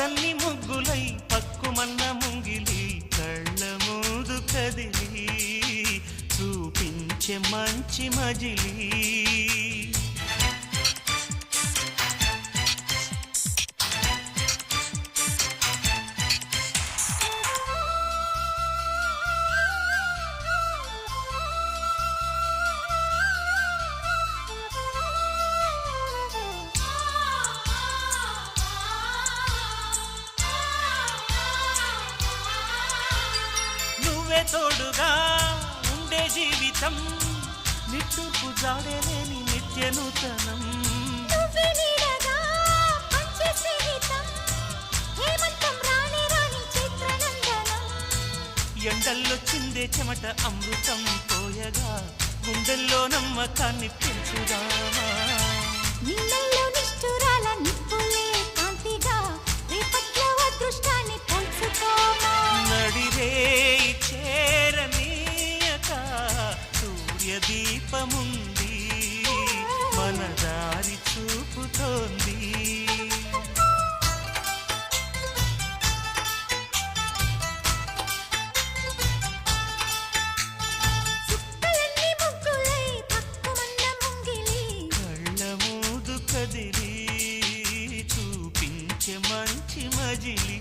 చుక్కలన్నీ ముగ్గులై పక్కుమన్న ముంగిలి కళ్ళ ముందు కదిలి చూపించే మంచి మజిలీ తోడుగా ఉండే జీవితం నిట్టూర్పు జాడలేని నిత్య నూతనం ఎండల్లో చిందే చెమట అమృతం పోయగా గుండెల్లో నమ్మకాన్ని పెంచుదామా నిన్నల్లో నిష్ఠురాల నిప్పులే కాంతిగా రేపట్లో అదృష్టాన్ని పంచుకోమా నడిరే చేరనీయక సూర్యదీపముంది మన దారి చూపుతోంది కళ్ళ మూదు కదిలి చూపించే మంచి మజిలీ